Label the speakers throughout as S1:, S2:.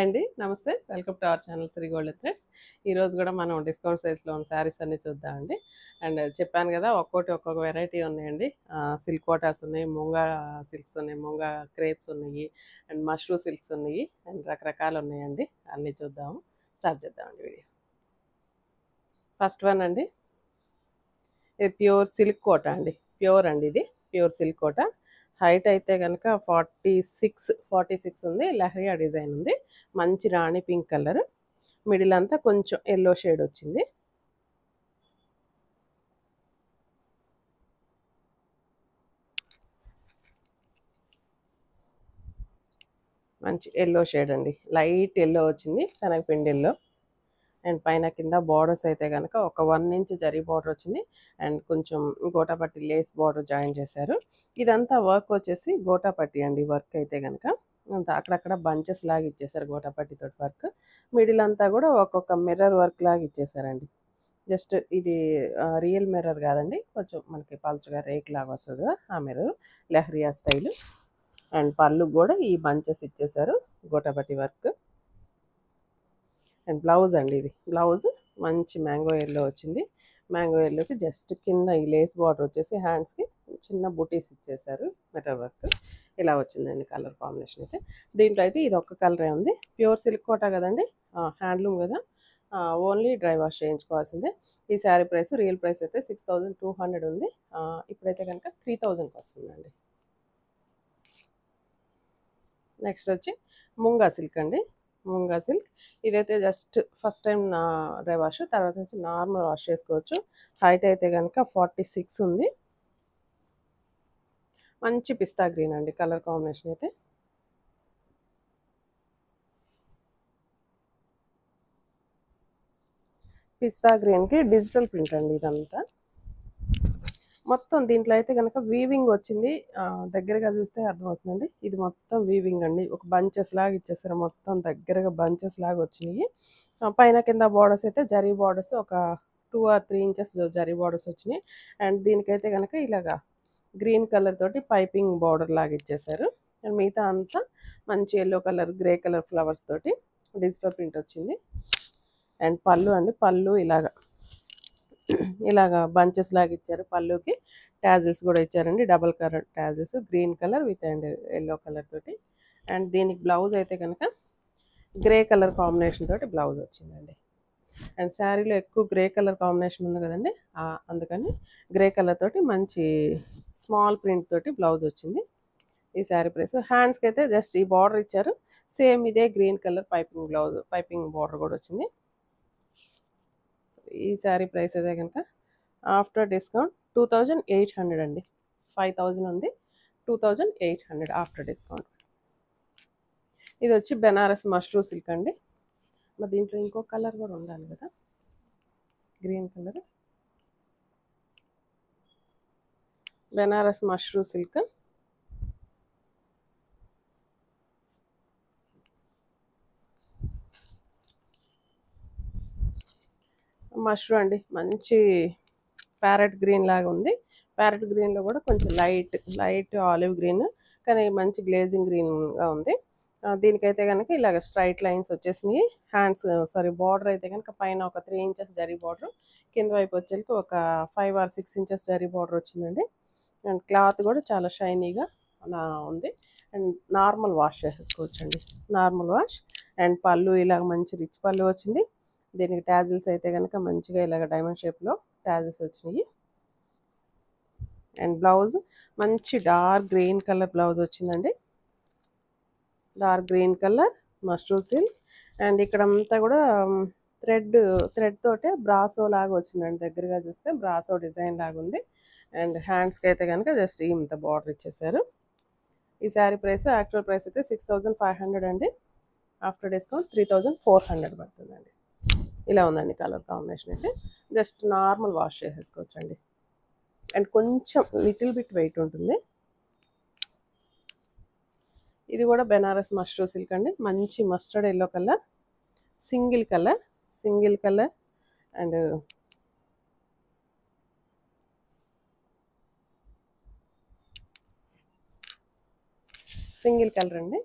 S1: Hi అండి. నమస్తే. Welcome to our channel Sri gold threads. ఈరోజు కూడా మనం డిస్కౌంట్ సైజ్లో ఉన్న శారీస్ అన్ని చూద్దామండి. అండ్ చెప్పాను కదా, ఒక్కోటి ఒక్కొక్క వెరైటీ ఉన్నాయండి. సిల్క్ కోటాస్ ఉన్నాయి, ముంగా సిల్క్స్ ఉన్నాయి, ముంగా క్రేప్స్ ఉన్నాయి, అండ్ మష్రూ సిల్క్స్ ఉన్నాయి, అండ్ రకరకాలు ఉన్నాయండి. అన్నీ చూద్దాము. స్టార్ట్ చేద్దామండి వీడియో. ఫస్ట్ వన్ అండి, ఇది ప్యూర్ సిల్క్ కోట అండి. ప్యూర్ అండి, ఇది ప్యూర్ సిల్క్ కోట. హైట్ అయితే కనుక 46 ఉంది. లహరియా డిజైన్ ఉంది. మంచి రాణి పింక్ కలర్. మిడిల్ అంతా కొంచెం ఎల్లో షేడ్ వచ్చింది. మంచి ఎల్లో షేడ్ అండి, లైట్ ఎల్లో వచ్చింది, శనగపిండి ఎల్లో. అండ్ పైన కింద బార్డర్స్ అయితే కనుక ఒక 1 ఇంచ్ జరీ బార్డర్ వచ్చింది. అండ్ కొంచెం గోటాపట్టి లేస్ బార్డర్ జాయిన్ చేశారు. ఇదంతా వర్క్ వచ్చేసి గోటాపట్టి అండి. వర్క్ అయితే కనుక అక్కడక్కడ బంచెస్ లాగా ఇచ్చేసారు గోటాపట్టితో వర్క్. మిడిల్ అంతా కూడా ఒక్కొక్క మిర్రర్ వర్క్ లాగా ఇచ్చేసారండి. జస్ట్ ఇది రియల్ మిర్రర్ కాదండి, కొంచెం మనకి పల్చగా రేక్ లాగా వస్తుంది కదా, ఆ మిర్రర్ లెహరియా స్టైల్. అండ్ పళ్ళు కూడా ఈ బంచెస్ ఇచ్చేసారు గోటాపట్టి వర్క్. అండ్ బ్లౌజ్ అండి, ఇది బ్లౌజ్ మంచి మ్యాంగో ఎల్లో వచ్చింది. మ్యాంగో ఎల్లోకి జస్ట్ కింద ఈ లేస్ బార్డర్ వచ్చేసి హ్యాండ్స్కి చిన్న బుటీస్ ఇచ్చేసారు. మెటల్ వర్క్ ఇలా వచ్చిందండి కలర్ కాంబినేషన్ అయితే. దీంట్లో అయితే ఇది ఒక్క కలరే ఉంది. ప్యూర్ సిల్క్ కోట కదండి, హ్యాండ్లూమ్ కదా, ఓన్లీ డ్రై వాష్ చేయించుకోవాల్సిందే. ఈ శారీ ప్రైస్ రియల్ ప్రైస్ అయితే 6200 ఉంది. ఇప్పుడైతే కనుక 3000కి వస్తుందండి. నెక్స్ట్ వచ్చి ముంగా సిల్క్ అండి. ముంగా సిల్క్ ఇదైతే జస్ట్ ఫస్ట్ టైం నా డ్రై వాష్, తర్వాత నుంచి నార్మల్ వాష్ చేసుకోవచ్చు. హైట్ అయితే కనుక 46 ఉంది. మంచి పిస్తా గ్రీన్ అండి కలర్ కాంబినేషన్ అయితే. పిస్తా గ్రీన్కి డిజిటల్ ప్రింట్ అండి ఇదంతా. మొత్తం దీంట్లో అయితే కనుక వీవింగ్ వచ్చింది. దగ్గరగా చూస్తే అర్థమవుతుందండి. ఇది మొత్తం వీవింగ్ అండి. ఒక బంచెస్ లాగా ఇచ్చేసారు, మొత్తం దగ్గరగా బంచెస్ లాగా వచ్చినాయి. పైన కింద బార్డర్స్ అయితే జరీ బార్డర్స్ ఒక 2 or 3 ఇంచెస్ జరీ బార్డర్స్ వచ్చినాయి. అండ్ దీనికైతే కనుక ఇలాగా గ్రీన్ కలర్ తోటి పైపింగ్ బార్డర్ లాగా ఇచ్చేసారు. అండ్ మిగతా అంతా మంచి yellow colour, grey colour flowers తోటి డిజిటల్ ప్రింట్ వచ్చింది. అండ్ పళ్ళు అండి, పళ్ళు ఇలాగా బంచెస్ లాగా ఇచ్చారు. పళ్ళుకి ట్యాజిల్స్ కూడా ఇచ్చారండి, double colour tassels, green colour with and yellow colour తోటి. అండ్ దీనికి బ్లౌజ్ అయితే కనుక గ్రే కలర్ కాంబినేషన్ తోటి బ్లౌజ్ వచ్చిందండి. అండ్ శారీలో ఎక్కువ గ్రే కలర్ కాంబినేషన్ ఉంది కదండి, అందుకని గ్రే కలర్ తోటి మంచి స్మాల్ ప్రింట్ తోటి బ్లౌజ్ వచ్చింది. ఈ శారీ ప్రైస్. హ్యాండ్స్కి అయితే జస్ట్ ఈ బార్డర్ ఇచ్చారు, సేమ్ ఇదే green colour piping blouse, piping border కూడా వచ్చింది. ఈ శారీ ప్రైస్ అయితే కనుక ఆఫ్టర్ డిస్కౌంట్ 2800 అండి. 5000 ఉంది, 2800 ఆఫ్టర్ డిస్కౌంట్. ఇది వచ్చి బెనారస్ మష్రూ సిల్క్ అండి. మరి దీంట్లో ఇంకో కలర్ కూడా ఉండాలి కదా, green colour. Banaras mashru silk. Mashru అండి, మంచి ప్యారెట్ గ్రీన్ లాగా ఉంది. ప్యారెట్ గ్రీన్లో కూడా కొంచెం లైట్ ఆలివ్ గ్రీన్, కానీ మంచి గ్లేజింగ్ గ్రీన్గా ఉంది. దీనికైతే కనుక ఇలాగ స్ట్రైట్ లైన్స్ వచ్చేసినాయి. హ్యాండ్స్ బార్డర్ అయితే కనుక పైన ఒక 3 ఇంచెస్ జరీ బార్డర్, కింద వైపు వచ్చేసరికి ఒక 5 or 6 ఇంచెస్ జరీ బార్డర్ వచ్చిందండి. అండ్ క్లాత్ కూడా చాలా షైనీగా ఉంది. అండ్ నార్మల్ వాష్ చేసేసుకోవచ్చండి, నార్మల్ వాష్. అండ్ పళ్ళు ఇలాగ మంచి రిచ్ పళ్ళు వచ్చింది. దీనికి ట్యాజిల్స్ అయితే కనుక మంచిగా ఇలాగ డైమండ్ షేప్లో ట్యాజిల్స్ వచ్చినాయి. అండ్ బ్లౌజ్ మంచి డార్క్ గ్రీన్ కలర్ బ్లౌజ్ వచ్చిందండి, dark green colour mashru silk. And ఇక్కడ అంతా కూడా థ్రెడ్ తోటే బ్రాసో లాగా వచ్చిందండి. దగ్గరగా చూస్తే బ్రాసో డిజైన్ లాగా ఉంది. అండ్ హ్యాండ్స్కి అయితే కనుక జస్ట్ ఇంత బార్డర్ ఇచ్చేసారు. ఈ శారీ ప్రైస్ యాక్చువల్ ప్రైస్ అయితే 6500 అండి. ఆఫ్టర్ డిస్కౌంట్ 3400 పడుతుందండి. ఇలా ఉందండి కలర్ కాంబినేషన్ అయితే. జస్ట్ నార్మల్ వాష్ చేసేసుకోవచ్చు అండి. అండ్ కొంచెం లిటిల్ బిట్ వెయిట్ ఉంటుంది. ఇది కూడా బెనారస్ మష్రూ సిల్క్ అండి. మంచి mustard yellow colour, single colour and single colour అండి.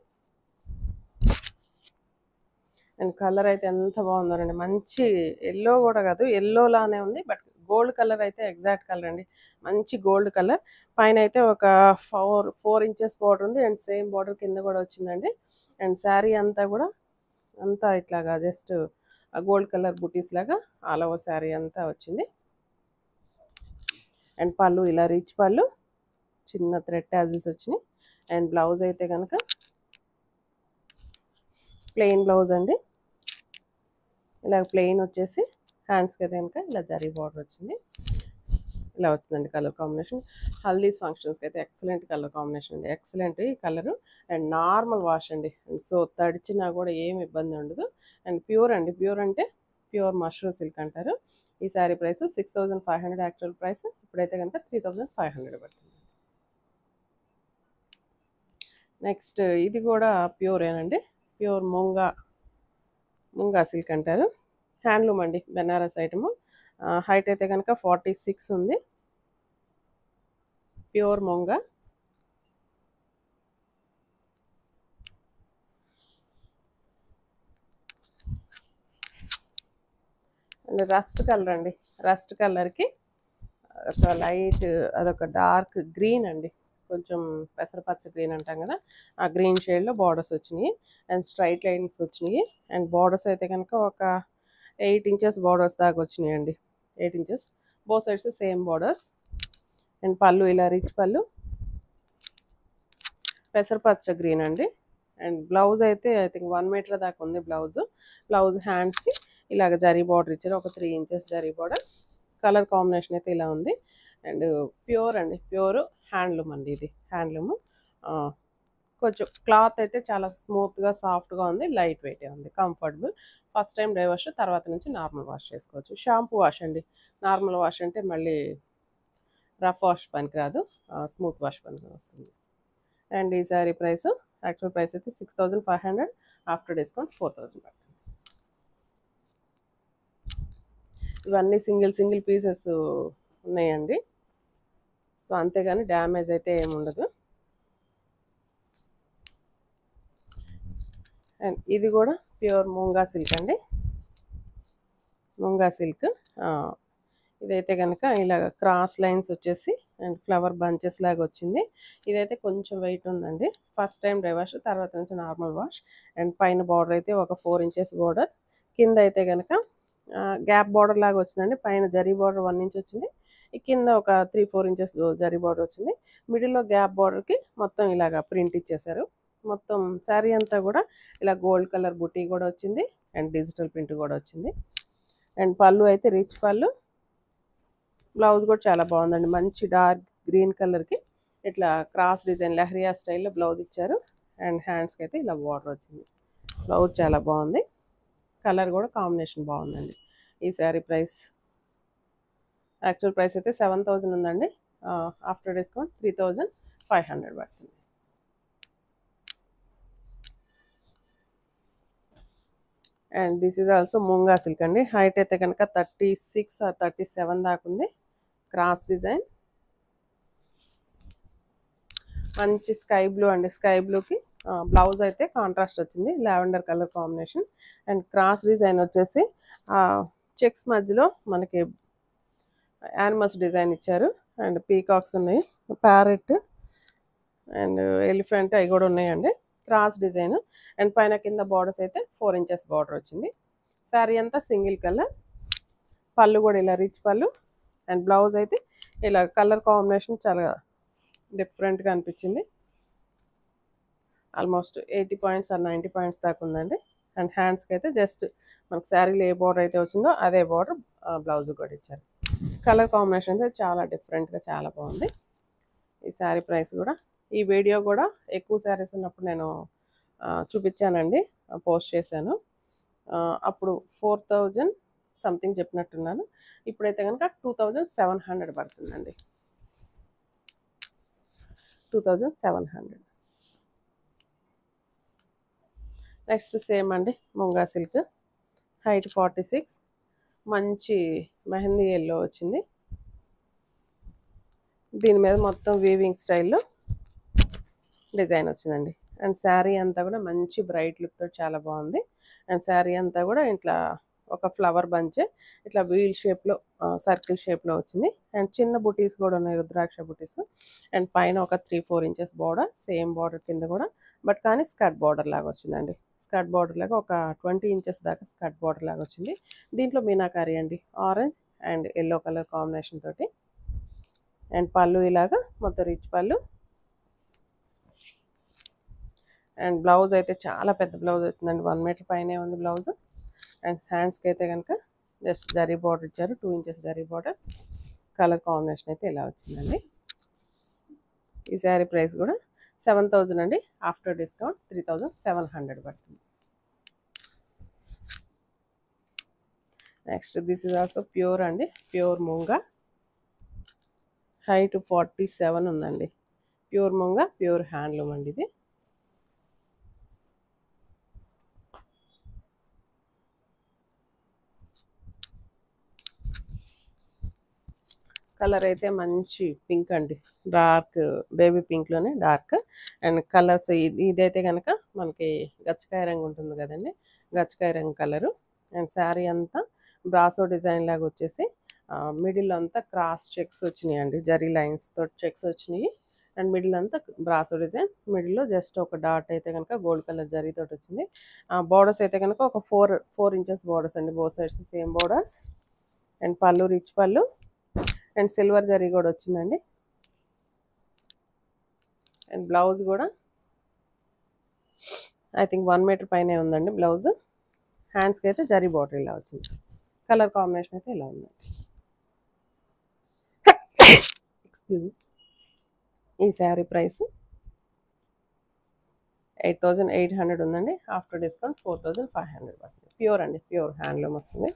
S1: అండ్ కలర్ అయితే ఎంత బాగుందోనండి, మంచి ఎల్లో కూడా కాదు, ఎల్లో లానే ఉంది, బట్ గోల్డ్ కలర్ అయితే ఎగ్జాక్ట్ కలర్ అండి, మంచి గోల్డ్ కలర్. పైన అయితే ఒక 4 ఇంచెస్ బార్డర్ ఉంది అండ్ సేమ్ బార్డర్ కింద కూడా వచ్చిందండి. అండ్ శారీ అంతా కూడా అంతా ఇట్లాగా జస్ట్ గోల్డ్ కలర్ బుటీస్ లాగా ఆల్ ఓవర్ శారీ అంతా వచ్చింది. అండ్ పళ్ళు ఇలా రిచ్ పళ్ళు, చిన్న థ్రెడ్ టాజిల్స్ వచ్చినాయి. అండ్ బ్లౌజ్ అయితే కనుక ప్లెయిన్ బ్లౌజ్ అండి, ఇలా ప్లెయిన్ వచ్చేసి హ్యాండ్స్కి అయితే కనుక ఇలా జరీ బార్డర్ వచ్చింది. ఇలా వచ్చిందండి కలర్ కాంబినేషన్. హల్దీస్ ఫంక్షన్స్కి అయితే ఎక్సలెంట్ కలర్ కాంబినేషన్ అండి, ఎక్సలెంట్ ఈ కలరు. అండ్ నార్మల్ వాష్ అండి, సో తడిచినా కూడా ఏమి ఇబ్బంది ఉండదు. అండ్ ప్యూర్ అండి, ప్యూర్ అంటే ప్యూర్ మష్రూమ్ సిల్క్ అంటారు. ఈ శారీ ప్రైస్ 6500 యాక్చువల్ ప్రైస్, ఇప్పుడైతే కనుక 3500 పడుతుంది. నెక్స్ట్ ఇది కూడా ప్యూరేనండి, ప్యూర్ ముంగా సిల్క్ అంటారు. హ్యాండ్లూమ్ అండి, బెనారస్ ఐటమ్. హైట్ అయితే కనుక 46 ఉంది, pure munga. And rust colour అండి, రస్ట్ కలర్కి ఒక లైట్ అదొక డార్క్ గ్రీన్ అండి, కొంచెం పెసరపచ్చ గ్రీన్ అంటాం కదా, ఆ గ్రీన్ షేడ్లో బార్డర్స్ వచ్చినాయి అండ్ స్ట్రైట్ లైన్స్ వచ్చినాయి. అండ్ బార్డర్స్ అయితే కనుక ఒక 8 ఇంచెస్ బార్డర్స్ దాకా వచ్చినాయి అండి, 8 inches both sides same borders. And పళ్ళు ఇలా రిచ్ పళ్ళు, పెసరపచ్చ గ్రీన్ అండి. అండ్ బ్లౌజ్ అయితే ఐ థింక్ 1 మీటర్ దాకా ఉంది బ్లౌజ్ హ్యాండ్స్కి ఇలాగ జరీ బార్డర్ ఇచ్చారు, ఒక 3 inches zari border. Colour combination అయితే ఇలా ఉంది. అండ్ ప్యూర్ అండి, ప్యూర్ హ్యాండ్లూమ్ అండి, ఇది హ్యాండ్లూమ్. కొంచెం క్లాత్ అయితే చాలా స్మూత్గా సాఫ్ట్గా ఉంది, లైట్ వెయిట్ ఉంది, comfortable. First time dry wash, తర్వాత నుంచి నార్మల్ వాష్ చేసుకోవచ్చు. షాంపూ వాష్ అండి, నార్మల్ వాష్ అంటే మళ్ళీ రఫ్ వాష్ పనికిరాదు, స్మూత్ వాష్ పనికి వస్తుంది. అండ్ ఈ శారీ ప్రైస్ యాక్చువల్ ప్రైస్ అయితే 6500, ఆఫ్టర్ డిస్కౌంట్ 4000 పడుతుంది. ఇవన్నీ సింగిల్ పీసెస్ ఉన్నాయండి, సో అంతేగాని డ్యామేజ్ అయితే ఏముండదు. అండ్ ఇది కూడా ప్యూర్ ముంగా సిల్క్ అండి, ముంగా సిల్క్. ఇదైతే కనుక ఇలాగ క్రాస్ లైన్స్ వచ్చేసి అండ్ ఫ్లవర్ బంచెస్ లాగా వచ్చింది. ఇదైతే కొంచెం వెయిట్ ఉందండి, ఫస్ట్ టైం డ్రై వాష్, తర్వాత నుంచి నార్మల్ వాష్. అండ్ పైన బార్డర్ అయితే ఒక 4 ఇంచెస్ బార్డర్, కింద అయితే కనుక గ్యాప్ బార్డర్ లాగా వచ్చిందండి. పైన జరీ బార్డర్ 1 ఇంచ్ వచ్చింది, ఈ కింద ఒక 3-4 ఇంచెస్ జరీ బార్డర్ వచ్చింది. మిడిల్లో గ్యాప్ బార్డర్కి మొత్తం ఇలాగ ప్రింట్ ఇచ్చేసారు. మొత్తం శారీ అంతా కూడా ఇలా గోల్డ్ కలర్ బుటీ కూడా వచ్చింది అండ్ డిజిటల్ ప్రింట్ కూడా వచ్చింది. అండ్ పళ్ళు అయితే రిచ్ పళ్ళు, బ్లౌజ్ కూడా చాలా బాగుందండి, మంచి డార్క్ గ్రీన్ కలర్కి ఇట్లా క్రాస్ డిజైన్ లెహరియా స్టైల్లో బ్లౌజ్ ఇచ్చారు. అండ్ హ్యాండ్స్కి అయితే ఇలా బార్డర్ వచ్చింది, బ్లౌజ్ చాలా బాగుంది, కలర్ కూడా కాంబినేషన్ బాగుందండి. ఈ శారీ ప్రైస్ యాక్చువల్ ప్రైస్ అయితే 7000 ఉందండి, ఆఫ్టర్ డిస్కౌంట్ 3500 పడుతుంది. And this is also munga silk అండి, హైట్ అయితే కనుక 36 or 37 దాకా ఉంది, క్రాస్ డిజైన్, మంచి స్కై బ్లూ అండి, స్కై బ్లూకి బ్లౌజ్ అయితే కాంట్రాస్ట్ వచ్చింది, lavender colour combination. And cross design వచ్చేసి చెక్స్ మధ్యలో మనకి యానిమల్స్ డిజైన్ ఇచ్చారు. అండ్ పీకాక్స్ ఉన్నాయి, ప్యారెట్ అండ్ ఎలిఫెంట్ అవి కూడా ఉన్నాయండి, క్రాస్ డిజైన్. అండ్ పైన కింద బార్డర్స్ అయితే 4 ఇంచెస్ బార్డర్ వచ్చింది. శారీ అంతా సింగిల్ కలర్, పళ్ళు కూడా ఇలా రిచ్ పళ్ళు. అండ్ బ్లౌజ్ అయితే ఇలా కలర్ కాంబినేషన్ చాలా డిఫరెంట్గా అనిపించింది, ఆల్మోస్ట్ 80 పాయింట్స్ ఆర్ 90 పాయింట్స్ దాకా ఉందండి. అండ్ హ్యాండ్స్కి అయితే జస్ట్ మనకు శారీలో ఏ బార్డర్ అయితే వచ్చిందో అదే బార్డర్ బ్లౌజ్ కూడా ఇచ్చారు. కలర్ కాంబినేషన్ అయితే చాలా డిఫరెంట్గా చాలా బాగుంది. ఈ శారీ ప్రైస్ కూడా, ఈ వీడియో కూడా ఎక్కువ శారీస్ ఉన్నప్పుడు నేను చూపించానండి, పోస్ట్ చేశాను, అప్పుడు 4000 సంథింగ్ చెప్పినట్టున్నాను, ఇప్పుడైతే కనుక 2700 పడుతుందండి, 2700. నెక్స్ట్ సేమ్ అండి, ముంగా సిల్క్, హైట్ 46, మంచి మెహందీ ఎల్లో వచ్చింది, దీని మీద మొత్తం వీవింగ్ స్టైల్లో డిజైన్ వచ్చిందండి. అండ్ శారీ అంతా కూడా మంచి బ్రైట్ లుక్ తోటి చాలా బాగుంది. అండ్ శారీ అంతా కూడా ఇట్లా ఒక ఫ్లవర్ బంచ్ ఇట్లా వీల్ షేప్లో సర్కిల్ షేప్లో వచ్చింది. అండ్ చిన్న బుటీస్ కూడా ఉన్నాయి, రుద్రాక్ష బుటీస్. అండ్ పైన ఒక 3-4 ఇంచెస్ బార్డర్, సేమ్ బార్డర్ కింద కూడా, బట్ కానీ స్కర్ట్ బార్డర్ లాగా వచ్చిందండి. స్కర్ట్ బార్డర్ లాగా ఒక 20 ఇంచెస్ దాకా స్కర్ట్ బార్డర్ లాగా వచ్చింది. దీంట్లో మీనాకారి అండి, orange and yellow colour combination తోటి. అండ్ పళ్ళు ఇలాగా మొత్తం రిచ్ పళ్ళు. అండ్ బ్లౌజ్ అయితే చాలా పెద్ద బ్లౌజ్ వచ్చిందండి, 1 మీటర్ పైనే ఉంది బ్లౌజ్. అండ్ హ్యాండ్స్కి అయితే కనుక జస్ట్ జరీ బార్డర్ ఇచ్చారు, 2 inches zari border. Colour combination అయితే ఇలా వచ్చిందండి. ఈ శారీ ప్రైస్ కూడా 7,000 అండి. ఆఫ్టర్ డిస్కౌంట్ 3,700 పడుతుంది. Next this is also pure అండి, ప్యూర్ మూంగా. హైట్ 47 ఉందండి. ప్యూర్ మూంగా, ప్యూర్ హ్యాండ్లూమ్ అండి ఇది. కలర్ అయితే మంచి పింక్ అండి, డార్క్ బేబీ పింక్లోనే డార్క్. అండ్ కలర్స్ ఇదైతే కనుక మనకి గచ్చకాయ రంగు ఉంటుంది కదండి, గచ్చకాయ రంగు కలరు. అండ్ శారీ అంతా బ్రాసో డిజైన్ లాగా వచ్చేసి మిడిల్ అంతా క్రాస్ చెక్స్ వచ్చినాయి అండి, జరీ లైన్స్ తోటి చెక్స్ వచ్చినాయి. అండ్ మిడిల్ అంతా బ్రాసో డిజైన్, మిడిల్లో జస్ట్ ఒక డాట్ అయితే కనుక గోల్డ్ కలర్ జరీ తోటి వచ్చింది. బోర్డర్స్ అయితే కనుక ఒక 4 ఇంచెస్ బోర్డర్స్ అండి, both sides same borders. And పళ్ళు రిచ్ పళ్ళు. అండ్ సిల్వర్ జరీ కూడా వచ్చిందండి. అండ్ బ్లౌజ్ కూడా ఐ థింక్ 1 మీటర్ పైనే ఉందండి బ్లౌజ్. హ్యాండ్స్కి అయితే జరీ బార్డర్ ఇలా వచ్చింది. కలర్ కాంబినేషన్ అయితే ఇలా ఉందండి. ఎక్స్క్యూజ్. ఈ శారీ ప్రైస్ 8,800 ఉందండి. ఆఫ్టర్ డిస్కౌంట్ 4,500 పడుతుంది. ప్యూర్ అండి, ప్యూర్ హ్యాండ్లూమ్ వస్తుంది.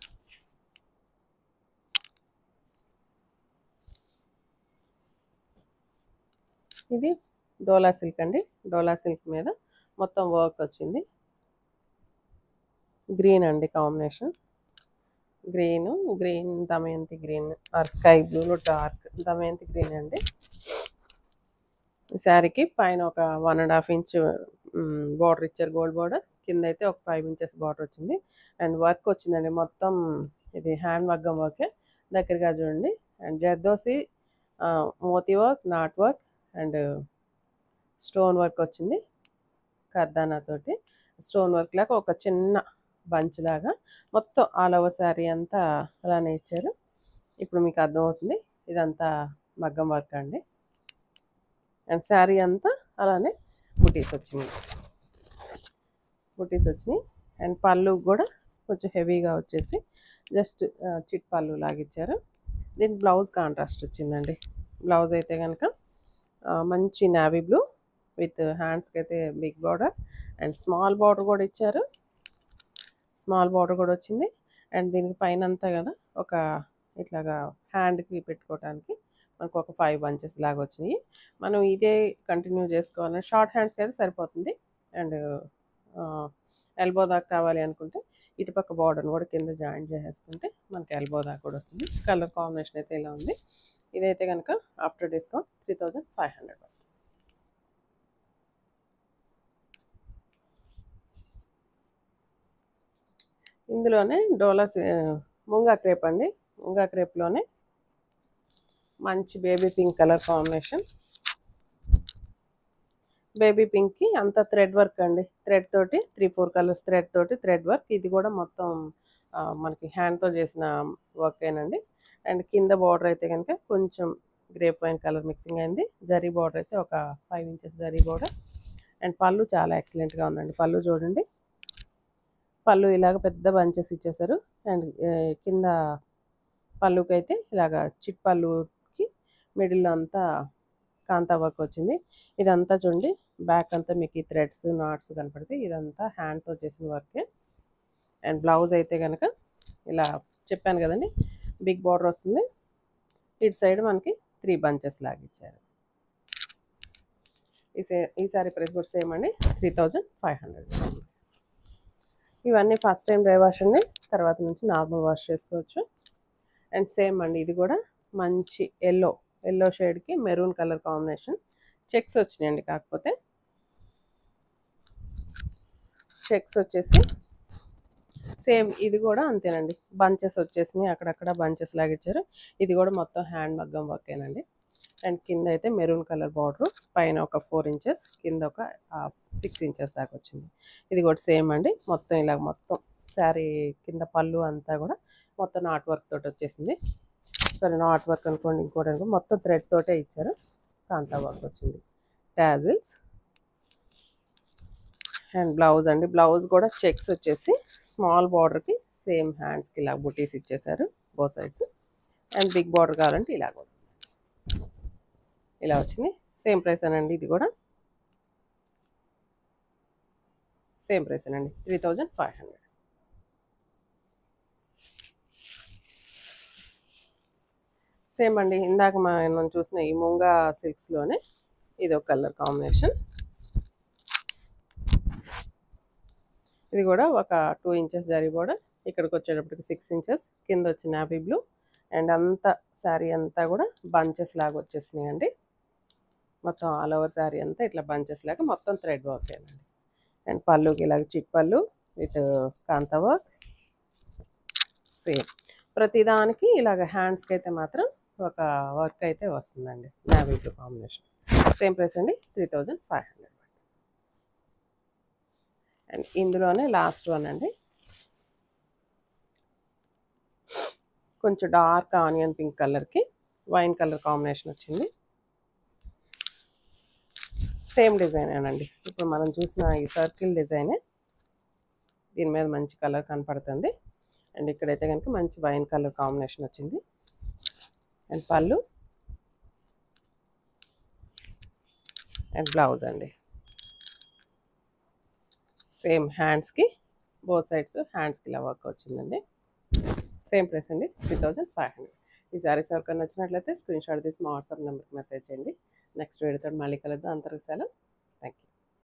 S1: ఇది డోలా సిల్క్ అండి, డోలా సిల్క్ మీద మొత్తం వర్క్ వచ్చింది. గ్రీన్ అండి combination, green Damayanti green or sky బ్లూలో డార్క్ దమయంతి గ్రీన్ అండి. ఈ శారీకి పైన ఒక 1.5 ఇంచ్ బార్డర్ ఇచ్చారు, గోల్డ్ బార్డర్. కింద అయితే ఒక 5 ఇంచెస్ బార్డర్ వచ్చింది. అండ్ వర్క్ వచ్చిందండి మొత్తం, ఇది హ్యాండ్ మగ్గం వర్కే. దగ్గరగా చూడండి. And zardozi moti work, knot work and stone work వచ్చింది. కర్దానా తోటి స్టోన్ వర్క్ లాగా ఒక చిన్న బంచ్ లాగా మొత్తం ఆల్ ఓవర్ శారీ అంతా అలానే ఇచ్చారు. ఇప్పుడు మీకు అర్థమవుతుంది, ఇదంతా మగ్గం వర్క్ అండి. అండ్ శారీ అంతా అలానే బుటీస్ వచ్చినాయి. అండ్ పళ్ళు కూడా కొంచెం హెవీగా వచ్చేసి జస్ట్ చిట్ పళ్ళు లాగిచ్చారు. దీని బ్లౌజ్ కాంట్రాస్ట్ వచ్చిందండి. బ్లౌజ్ అయితే కనుక మంచి నావీ బ్లూ విత్ హ్యాండ్స్కి అయితే big border and small border కూడా ఇచ్చారు. స్మాల్ బార్డర్ కూడా వచ్చింది. అండ్ దీనికి పైన అంతా కదా ఒక ఇట్లాగా హ్యాండ్కి పెట్టుకోవడానికి మనకు ఒక 5 బంచెస్ లాగా వచ్చినాయి. మనం ఇదే కంటిన్యూ చేసుకోవాలని షార్ట్ హ్యాండ్స్కి అయితే సరిపోతుంది. అండ్ ఎల్బో దాకా కావాలి అనుకుంటే ఇటుపక్క బార్డర్ని కూడా కింద జాయిన్ చేసేసుకుంటే మనకి ఎల్బో దాకా కూడా వస్తుంది. కలర్ కాంబినేషన్ అయితే ఇలా ఉంది. ఇదైతే కనుక ఆఫ్టర్ డిస్కౌంట్ 3,500. ఇందులోనే డోలా ముంగా క్రేప్ అండి, ముంగా క్రేప్లోనే మంచి baby pink colour combination. Baby పింక్కి అంతా థ్రెడ్ వర్క్ అండి, థ్రెడ్ తోటి 3-4 కలర్స్ థ్రెడ్ తోటి థ్రెడ్ వర్క్. ఇది కూడా మొత్తం మనకి హ్యాండ్తో చేసిన వర్క్ ఏనండి. అండ్ కింద బార్డర్ అయితే కనుక కొంచెం గ్రేప్ వైన్ కలర్ మిక్సింగ్ అయింది. జరీ బార్డర్ అయితే ఒక 5 ఇంచెస్ జరీ బార్డర్. అండ్ పళ్ళు చాలా ఎక్సలెంట్గా ఉందండి. పళ్ళు చూడండి, పళ్ళు ఇలాగ పెద్ద బంచెస్ ఇచ్చేసారు. అండ్ కింద పళ్ళుకి అయితే ఇలాగ చిట్ పళ్ళుకి మిడిల్లో అంతా కాంతా వర్క్ వచ్చింది. ఇదంతా చూడండి, బ్యాక్ అంతా మీకు ఈ థ్రెడ్స్ నాట్స్ కనపడతాయి. ఇదంతా హ్యాండ్తో చేసిన వర్కే. అండ్ బ్లౌజ్ అయితే కనుక ఇలా చెప్పాను కదండి, బిగ్ బార్డర్ వస్తుంది. ఇటు సైడ్ మనకి 3 బంచెస్ లాగా ఇచ్చారు. ఈ సారీ ప్రైస్ కూడా సేమ్ అండి, 3,500. ఇవన్నీ ఫస్ట్ టైం డ్రై వాష్ అండి, తర్వాత నుంచి నార్మల్ వాష్ చేసుకోవచ్చు. అండ్ సేమ్ అండి, ఇది కూడా మంచి ఎల్లో షేడ్కి మెరూన్ కలర్ కాంబినేషన్ చెక్స్ వచ్చినాయండి. కాకపోతే చెక్స్ వచ్చేసి సేమ్ ఇది కూడా అంతేనండి. బంచెస్ వచ్చేసినాయి, అక్కడక్కడ బంచెస్ లాగా ఇచ్చారు. ఇది కూడా మొత్తం హ్యాండ్ మగ్గం వర్కేనండి. అండ్ కింద అయితే మెరూన్ కలర్ బార్డర్, పైన ఒక 4 ఇంచెస్, కింద ఒక 6 ఇంచెస్ దాకా వచ్చింది. ఇది కూడా సేమ్ అండి. మొత్తం ఇలా మొత్తం శారీ కింద పళ్ళు అంతా కూడా మొత్తం నాట్ వర్క్ తోటి వచ్చేసింది. సరే, నాట్ వర్క్ అనుకోండి, ఇంకోటి అనుకోండి, మొత్తం థ్రెడ్ తోటే ఇచ్చారు. కాంతా వర్క్ వచ్చింది. టాజిల్స్ అండ్ బ్లౌజ్ అండి. బ్లౌజ్ కూడా చెక్స్ వచ్చేసి స్మాల్ బార్డర్కి సేమ్ హ్యాండ్స్కి ఇలా బుటీస్ ఇచ్చేసారు both sides. And big border కావాలంటే ఇలా కూడా ఇలా వచ్చింది. సేమ్ ప్రైస్ అనండి. ఇది కూడా సేమ్ ప్రైస్ అనండి, 3500. సేమ్ అండి, ఇందాక మనం చూసిన ఈ ముంగా సిల్క్స్లోనే ఇది ఒక కలర్ కాంబినేషన్. ఇది కూడా ఒక 2 ఇంచెస్ జరీ బోర్డర్, ఇక్కడికి వచ్చేటప్పటికి 6 ఇంచెస్, కింద వచ్చి నావీ బ్లూ. అండ్ అంతా శారీ అంతా కూడా బంచెస్ లాగా వచ్చేసినాయి అండి. మొత్తం ఆల్ ఓవర్ శారీ అంతా ఇట్లా బంచెస్ లాగా మొత్తం థ్రెడ్ వర్క్ అండి. అండ్ పళ్ళుకి ఇలాగ చిక్ పళ్ళు విత్ కాంతా వర్క్. సేమ్ ప్రతిదానికి ఇలాగ హ్యాండ్స్కి అయితే మాత్రం ఒక వర్క్ అయితే వస్తుందండి, navy blue combination. Same price అండి, 3500. అండ్ ఇందులోనే లాస్ట్ వన్ అండి, కొంచెం డార్క్ ఆనియన్ పింక్ కలర్కి వైన్ కలర్ కాంబినేషన్ వచ్చింది. సేమ్ డిజైనేనండి, ఇప్పుడు మనం చూసిన ఈ సర్కిల్ డిజైనే. దీని మీద మంచి కలర్ కనపడుతుంది. అండ్ ఇక్కడైతే కనుక మంచి వైన్ కలర్ కాంబినేషన్ వచ్చింది. అండ్ పళ్ళు అండ్ బ్లౌజ్ అండి. సేమ్ హ్యాండ్స్కి బోత్ సైడ్స్ హ్యాండ్స్కి ఇలా వర్క్ వచ్చిందండి. సేమ్ ప్రైస్ అండి, 3500. ఈ శారీస్ ఎవరికైనా నచ్చినట్లయితే స్క్రీన్ షాట్ తీసి మా వాట్సాప్ నెంబర్కి మెసేజ్ చేయండి. నెక్స్ట్ వీడియోతో మళ్ళీ కలుద్దాం. అంతవరకు సెలవు. Thank you.